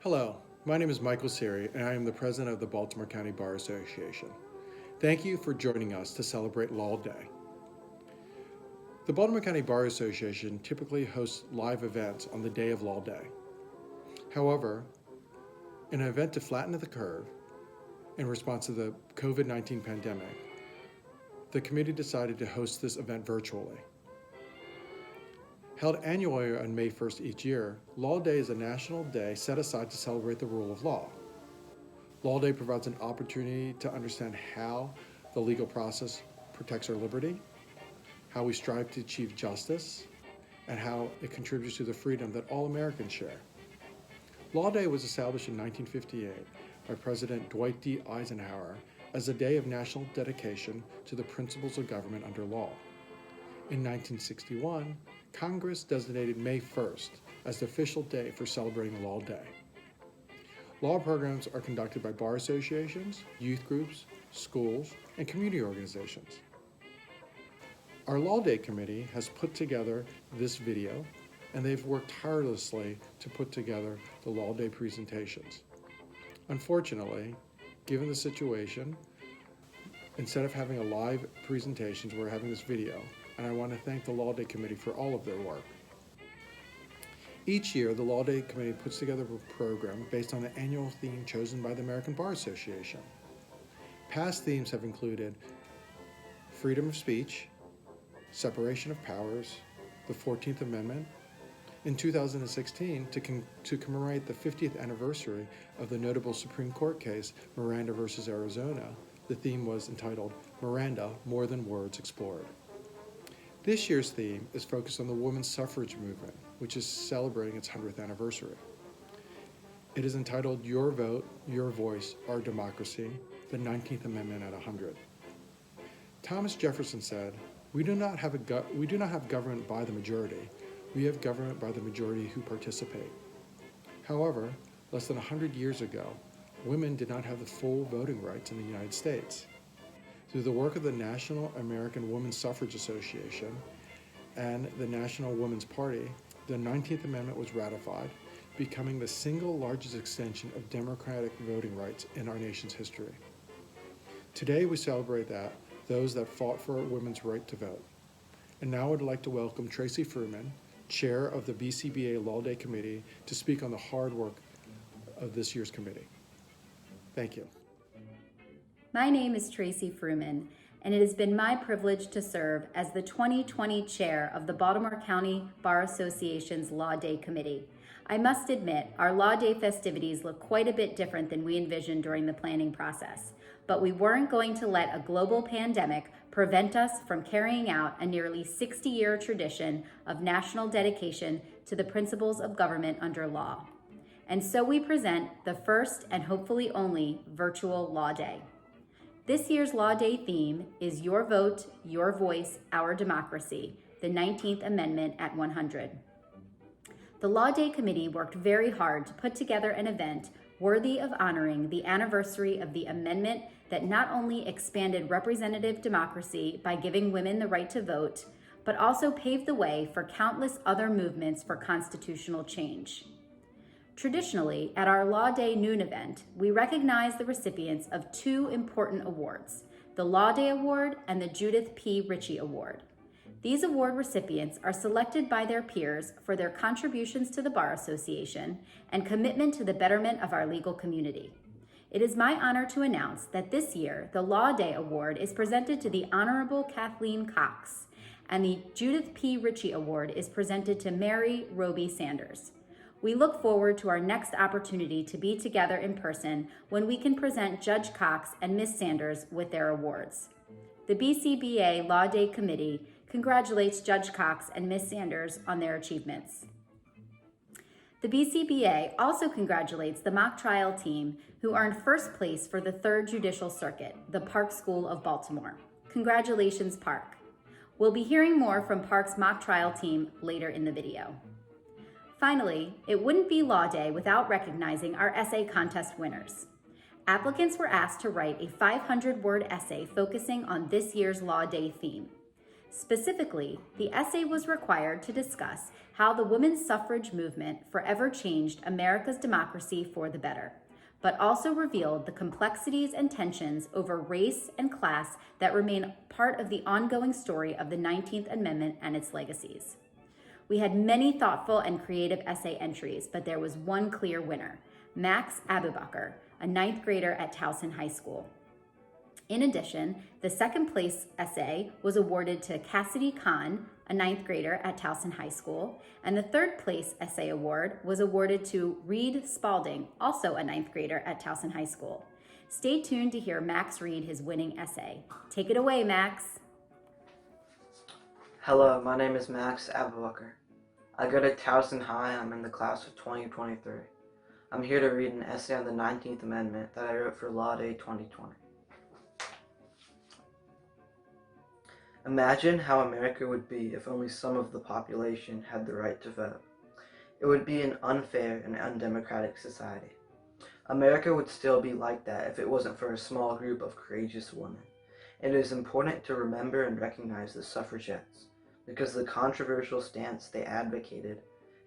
Hello, my name is Michael Siri, and I am the president of the Baltimore County Bar Association. Thank you for joining us to celebrate Law Day. The Baltimore County Bar Association typically hosts live events on the day of Law Day. However, in an event to flatten the curve in response to the COVID-19 pandemic, the committee decided to host this event virtually. Held annually on May 1st each year, Law Day is a national day set aside to celebrate the rule of law. Law Day provides an opportunity to understand how the legal process protects our liberty, how we strive to achieve justice, and how it contributes to the freedom that all Americans share. Law Day was established in 1958 by President Dwight D. Eisenhower as a day of national dedication to the principles of government under law. In 1961, Congress designated May 1st as the official day for celebrating Law Day. Law programs are conducted by bar associations, youth groups, schools, and community organizations. Our Law Day committee has put together this video, and they've worked tirelessly to put together the Law Day presentations. Unfortunately, given the situation, instead of having a live presentations, we're having this video, and I want to thank the Law Day Committee for all of their work. Each year, the Law Day Committee puts together a program based on the annual theme chosen by the American Bar Association. Past themes have included freedom of speech, separation of powers, the 14th Amendment. In 2016, to commemorate the 50th anniversary of the notable Supreme Court case Miranda versus Arizona, the theme was entitled Miranda, More Than Words Explored. This year's theme is focused on the women's suffrage movement, which is celebrating its 100th anniversary. It is entitled Your Vote, Your Voice, Our Democracy, the 19th Amendment at 100. Thomas Jefferson said, we do not have government by the majority, we have government by the majority who participate. However, less than 100 years ago, women did not have the full voting rights in the United States. Through the work of the National American Women's Suffrage Association and the National Women's Party, the 19th Amendment was ratified, becoming the single largest extension of democratic voting rights in our nation's history. Today we celebrate those that fought for women's right to vote. And now I'd like to welcome Tracy Fruman, Chair of the BCBA Law Day Committee, to speak on the hard work of this year's committee. Thank you. My name is Tracy Fruman, and it has been my privilege to serve as the 2020 chair of the Baltimore County Bar Association's Law Day Committee. I must admit, our Law Day festivities look quite a bit different than we envisioned during the planning process, but we weren't going to let a global pandemic prevent us from carrying out a nearly 60-year tradition of national dedication to the principles of government under law. And so we present the first and hopefully only virtual Law Day. This year's Law Day theme is Your Vote, Your Voice, Our Democracy, the 19th Amendment at 100. The Law Day Committee worked very hard to put together an event worthy of honoring the anniversary of the amendment that not only expanded representative democracy by giving women the right to vote, but also paved the way for countless other movements for constitutional change. Traditionally, at our Law Day noon event, we recognize the recipients of two important awards, the Law Day Award and the Judith P. Ritchie Award. These award recipients are selected by their peers for their contributions to the Bar Association and commitment to the betterment of our legal community. It is my honor to announce that this year, the Law Day Award is presented to the Honorable Kathleen Cox, and the Judith P. Ritchie Award is presented to Mary Roby Sanders. We look forward to our next opportunity to be together in person when we can present Judge Cox and Ms. Sanders with their awards. The BCBA Law Day Committee congratulates Judge Cox and Ms. Sanders on their achievements. The BCBA also congratulates the mock trial team who earned first place for the 3rd Judicial Circuit, the Park School of Baltimore. Congratulations, Park. We'll be hearing more from Park's mock trial team later in the video. Finally, it wouldn't be Law Day without recognizing our essay contest winners. Applicants were asked to write a 500-word essay focusing on this year's Law Day theme. Specifically, the essay was required to discuss how the women's suffrage movement forever changed America's democracy for the better, but also revealed the complexities and tensions over race and class that remain part of the ongoing story of the 19th Amendment and its legacies. We had many thoughtful and creative essay entries, but there was one clear winner, Max Abubakar, a ninth grader at Towson High School. In addition, the second place essay was awarded to Cassidy Khan, a ninth grader at Towson High School, and the third place essay award was awarded to Reed Spalding, also a ninth grader at Towson High School. Stay tuned to hear Max read his winning essay. Take it away, Max. Hello, my name is Max Abubakar. I go to Towson High and I'm in the class of 2023. I'm here to read an essay on the 19th Amendment that I wrote for Law Day 2020. Imagine how America would be if only some of the population had the right to vote. It would be an unfair and undemocratic society. America would still be like that if it wasn't for a small group of courageous women. It is important to remember and recognize the suffragettes, because the controversial stance they advocated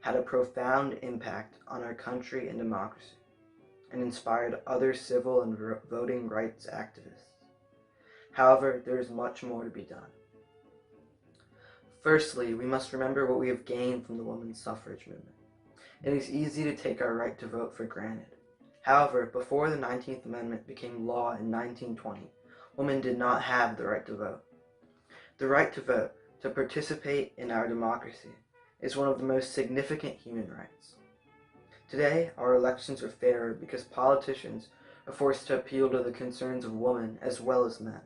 had a profound impact on our country and democracy, and inspired other civil and voting rights activists. However, there is much more to be done. Firstly, we must remember what we have gained from the women's suffrage movement. It is easy to take our right to vote for granted. However, before the 19th Amendment became law in 1920, women did not have the right to vote. The right to vote, to participate in our democracy, is one of the most significant human rights. Today, our elections are fairer because politicians are forced to appeal to the concerns of women as well as men.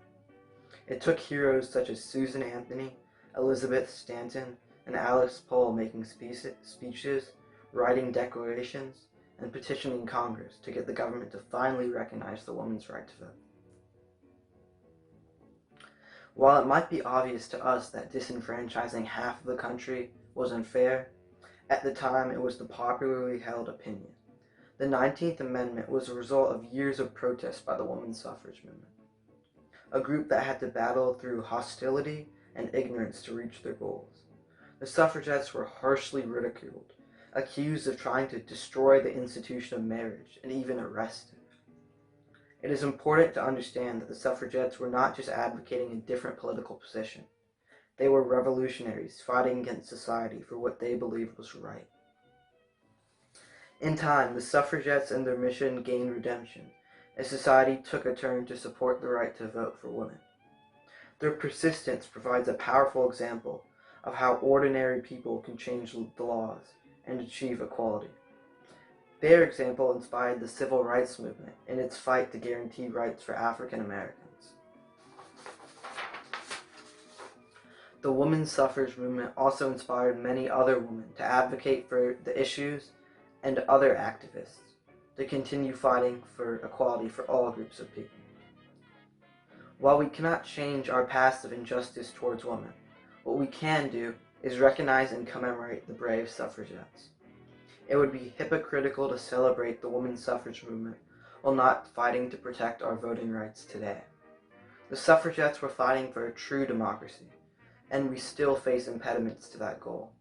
It took heroes such as Susan Anthony, Elizabeth Stanton, and Alice Paul making speeches, writing declarations, and petitioning Congress to get the government to finally recognize the woman's right to vote. While it might be obvious to us that disenfranchising half of the country was unfair, at the time it was the popularly held opinion. The 19th Amendment was a result of years of protest by the women's suffrage movement, a group that had to battle through hostility and ignorance to reach their goals. The suffragettes were harshly ridiculed, accused of trying to destroy the institution of marriage, and even arrested. It is important to understand that the suffragettes were not just advocating a different political position. They were revolutionaries fighting against society for what they believed was right. In time, the suffragettes and their mission gained redemption, as society took a turn to support the right to vote for women. Their persistence provides a powerful example of how ordinary people can change the laws and achieve equality. Their example inspired the civil rights movement in its fight to guarantee rights for African Americans. The women's suffrage movement also inspired many other women to advocate for the issues and other activists to continue fighting for equality for all groups of people. While we cannot change our past of injustice towards women, what we can do is recognize and commemorate the brave suffragettes. It would be hypocritical to celebrate the women's suffrage movement while not fighting to protect our voting rights today. The suffragettes were fighting for a true democracy, and we still face impediments to that goal.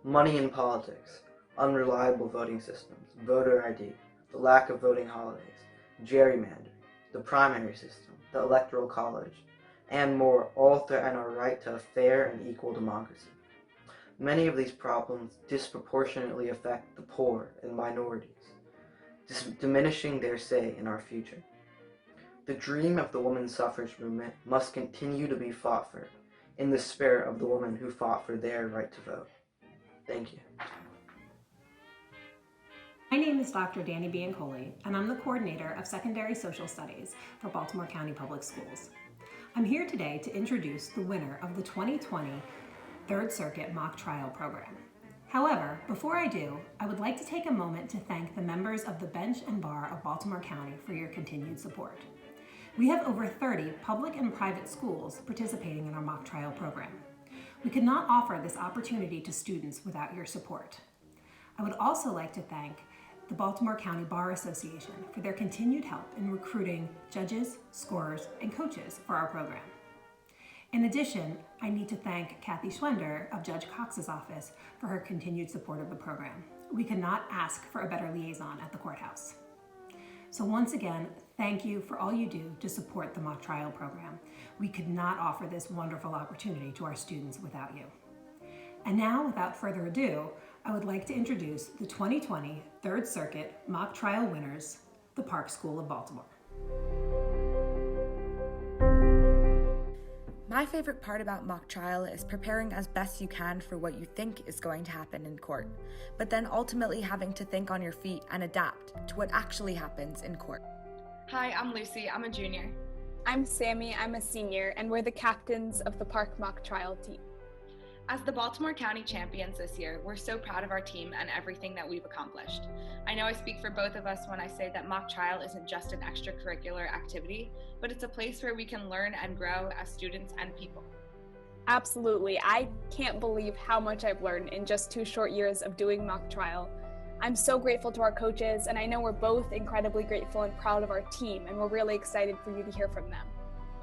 Money in politics, unreliable voting systems, voter ID, the lack of voting holidays, gerrymandering, the primary system, the electoral college, and more all threaten our right to a fair and equal democracy. Many of these problems disproportionately affect the poor and minorities, diminishing their say in our future. The dream of the women's suffrage movement must continue to be fought for, in the spirit of the women who fought for their right to vote. Thank you. My name is Dr. Danny Biancoli, and I'm the coordinator of Secondary Social Studies for Baltimore County Public Schools. I'm here today to introduce the winner of the 2020 Third Circuit Mock Trial Program. However, before I do, I would like to take a moment to thank the members of the bench and bar of Baltimore County for your continued support. We have over 30 public and private schools participating in our mock trial program. We could not offer this opportunity to students without your support. I would also like to thank the Baltimore County Bar Association for their continued help in recruiting judges, scorers, and coaches for our program. In addition, I need to thank Kathy Schwender of Judge Cox's office for her continued support of the program. We could not ask for a better liaison at the courthouse. So once again, thank you for all you do to support the mock trial program. We could not offer this wonderful opportunity to our students without you. And now, without further ado, I would like to introduce the 2020 Third Circuit mock trial winners, the Park School of Baltimore. My favorite part about mock trial is preparing as best you can for what you think is going to happen in court, but then ultimately having to think on your feet and adapt to what actually happens in court. Hi, I'm Lucy. I'm a junior. I'm Sammy. I'm a senior, and we're the captains of the Park mock trial team. As the Baltimore County champions this year, we're so proud of our team and everything that we've accomplished. I know I speak for both of us when I say that mock trial isn't just an extracurricular activity, but it's a place where we can learn and grow as students and people. Absolutely. I can't believe how much I've learned in just 2 short years of doing mock trial. I'm so grateful to our coaches, and I know we're both incredibly grateful and proud of our team, and we're really excited for you to hear from them.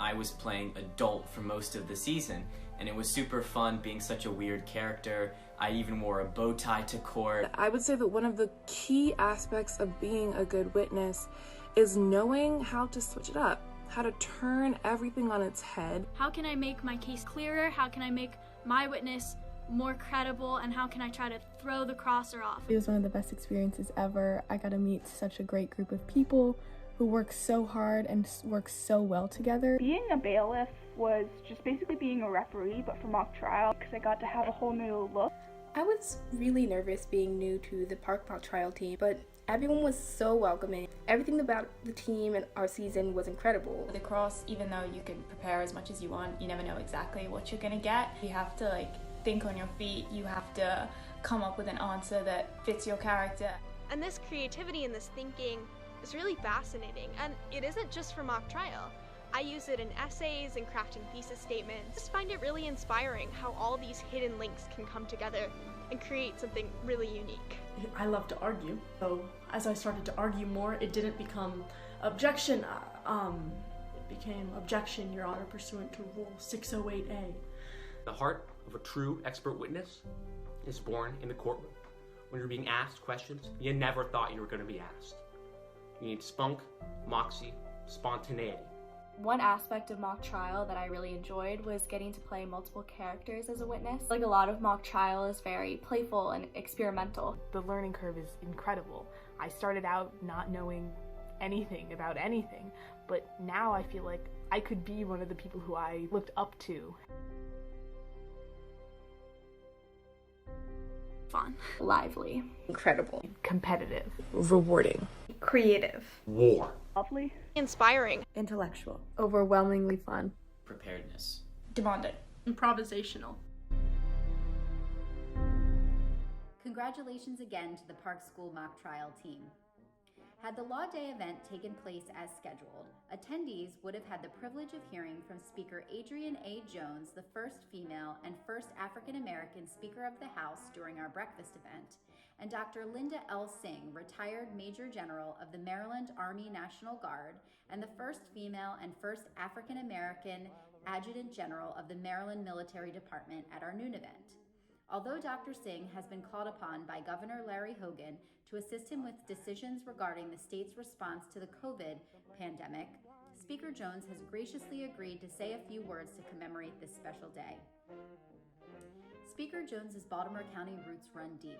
I was playing adult for most of the season, and it was super fun being such a weird character. I even wore a bow tie to court. I would say that one of the key aspects of being a good witness is knowing how to switch it up, how to turn everything on its head. How can I make my case clearer? How can I make my witness more credible? And how can I try to throw the crosser off? It was one of the best experiences ever. I got to meet such a great group of people who work so hard and work so well together. Being a bailiff was just basically being a referee, but for mock trial, because I got to have a whole new look. I was really nervous being new to the Park mock trial team, but everyone was so welcoming. Everything about the team and our season was incredible. The cross, even though you can prepare as much as you want, you never know exactly what you're gonna get. You have to think on your feet. You have to come up with an answer that fits your character. And this creativity and this thinking is really fascinating, and it isn't just for mock trial. I use it in essays and crafting thesis statements. I just find it really inspiring how all these hidden links can come together and create something really unique. I love to argue, so as I started to argue more, it didn't become objection, it became objection, Your Honor, pursuant to Rule 608A. The heart of a true expert witness is born in the courtroom. When you're being asked questions you never thought you were going to be asked. You need spunk, moxie, spontaneity. One aspect of mock trial that I really enjoyed was getting to play multiple characters as a witness. A lot of mock trial is very playful and experimental. The learning curve is incredible. I started out not knowing anything about anything, but now I feel like I could be one of the people who I looked up to. Fun. Lively. Incredible. Competitive. Rewarding. Creative. War. Lovely. Inspiring. Intellectual. Overwhelmingly fun. Preparedness. Demanding. Improvisational. Congratulations again to the Park School mock trial team. Had the Law Day event taken place as scheduled, attendees would have had the privilege of hearing from Speaker Adrienne A. Jones, the first female and first African American Speaker of the House during our breakfast event, and Dr. Linda L. Singh, retired Major General of the Maryland Army National Guard and the first female and first African American Adjutant General of the Maryland Military Department at our noon event. Although Dr. Singh has been called upon by Governor Larry Hogan to assist him with decisions regarding the state's response to the COVID pandemic, Speaker Jones has graciously agreed to say a few words to commemorate this special day. Speaker Jones's Baltimore County roots run deep.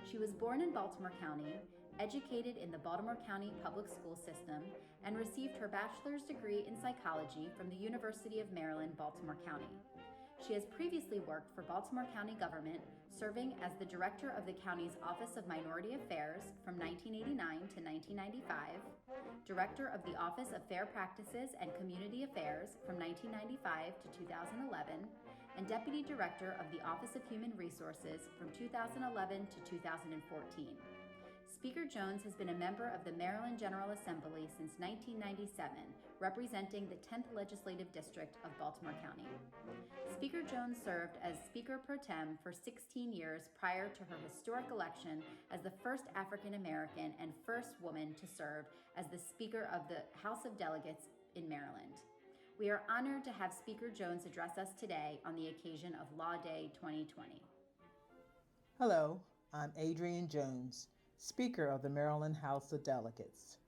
She was born in Baltimore County, educated in the Baltimore County public school system, and received her bachelor's degree in psychology from the University of Maryland, Baltimore County. She has previously worked for Baltimore County government, serving as the director of the county's Office of Minority Affairs from 1989 to 1995, director of the Office of Fair Practices and Community Affairs from 1995 to 2011, and deputy director of the Office of Human Resources from 2011 to 2014. Speaker Jones has been a member of the Maryland General Assembly since 1997, representing the 10th Legislative District of Baltimore County. Speaker Jones served as Speaker Pro Tem for 16 years prior to her historic election as the first African American and first woman to serve as the Speaker of the House of Delegates in Maryland. We are honored to have Speaker Jones address us today on the occasion of Law Day 2020. Hello, I'm Adrian Jones, Speaker of the Maryland House of Delegates.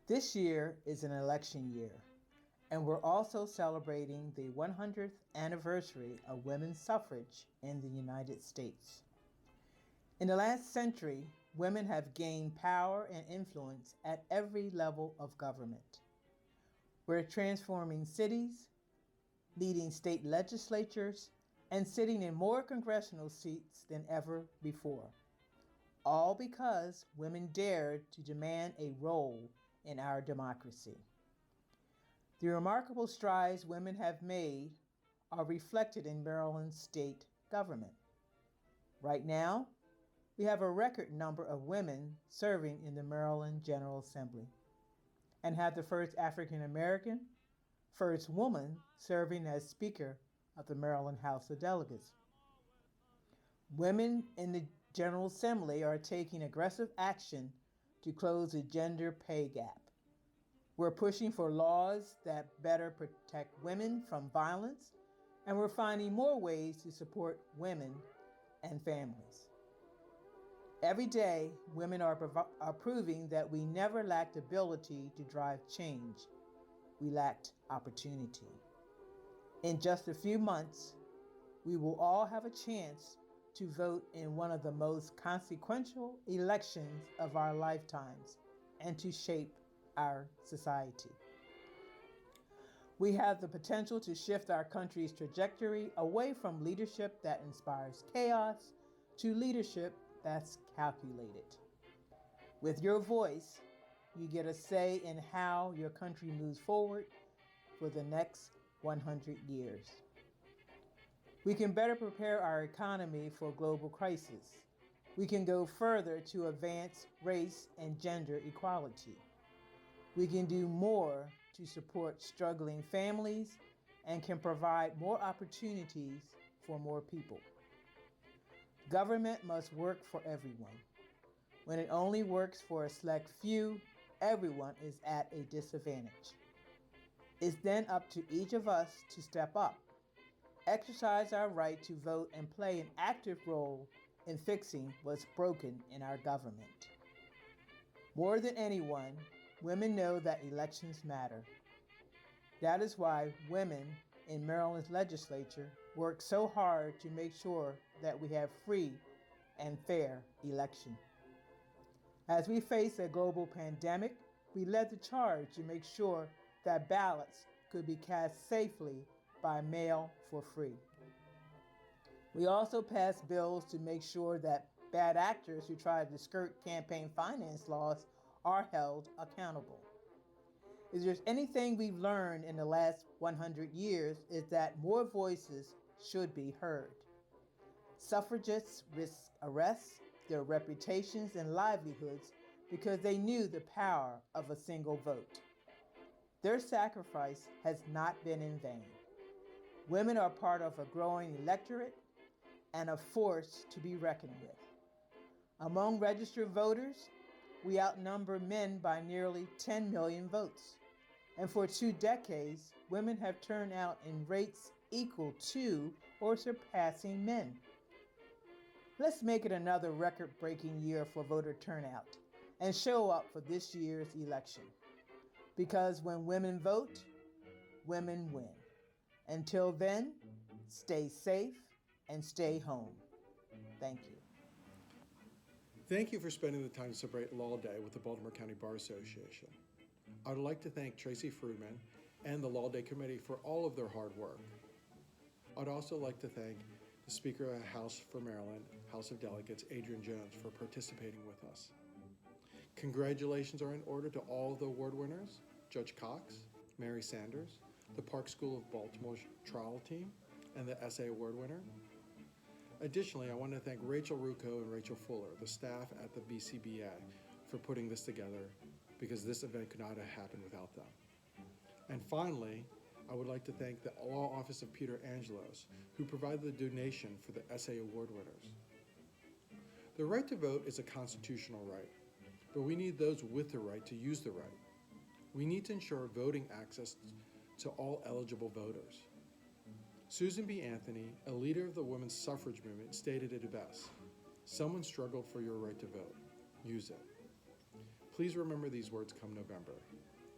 This year is an election year, and we're also celebrating the 100th anniversary of women's suffrage in the United States. In the last century, women have gained power and influence at every level of government. We're transforming cities, leading state legislatures, and sitting in more congressional seats than ever before, all because women dared to demand a role in our democracy. The remarkable strides women have made are reflected in Maryland's state government. Right now, we have a record number of women serving in the Maryland General Assembly, and have the first African American, first woman serving as Speaker of the Maryland House of Delegates. Women in the General Assembly are taking aggressive action to close the gender pay gap. We're pushing for laws that better protect women from violence, and we're finding more ways to support women and families. Every day, women are proving that we never lacked ability to drive change. We lacked opportunity. In just a few months, we will all have a chance to vote in one of the most consequential elections of our lifetimes and to shape our society. We have the potential to shift our country's trajectory away from leadership that inspires chaos to leadership that's calculated. With your voice, you get a say in how your country moves forward for the next 100 years. We can better prepare our economy for global crisis. We can go further to advance race and gender equality. We can do more to support struggling families and can provide more opportunities for more people. Government must work for everyone. When it only works for a select few, everyone is at a disadvantage. It's then up to each of us to step up, exercise our right to vote, and play an active role in fixing what's broken in our government. More than anyone, women know that elections matter. That is why women in Maryland's legislature work so hard to make sure that we have free and fair election. As we face a global pandemic, we led the charge to make sure that ballots could be cast safely by mail for free. We also passed bills to make sure that bad actors who try to skirt campaign finance laws are held accountable. If there's anything we've learned in the last 100 years, is that more voices should be heard. Suffragists risked arrests, their reputations, and livelihoods because they knew the power of a single vote. Their sacrifice has not been in vain. Women are part of a growing electorate and a force to be reckoned with. Among registered voters, we outnumber men by nearly 10 million votes. And for 2 decades, women have turned out in rates equal to or surpassing men. Let's make it another record-breaking year for voter turnout and show up for this year's election. Because when women vote, women win. Until then, stay safe and stay home. Thank you. Thank you for spending the time to celebrate Law Day with the Baltimore County Bar Association. I would like to thank Tracy Fruman and the Law Day Committee for all of their hard work. I'd also like to thank the Speaker of the House for Maryland, House of Delegates, Adrian Jones, for participating with us. Congratulations are in order to all of the award winners, Judge Cox, Mary Sanders, the Park School of Baltimore's trial team, and the essay award winner. Additionally, I want to thank Rachel Rucco and Rachel Fuller, the staff at the BCBA, for putting this together, because this event could not have happened without them. And finally, I would like to thank the Law Office of Peter Angelos, who provided the donation for the essay award winners. The right to vote is a constitutional right, but we need those with the right to use the right. We need to ensure voting access to all eligible voters. Susan B. Anthony, a leader of the women's suffrage movement, stated it best: "Someone struggled for your right to vote. Use it." Please remember these words come November.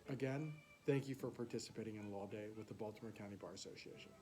Again, thank you for participating in Law Day with the Baltimore County Bar Association.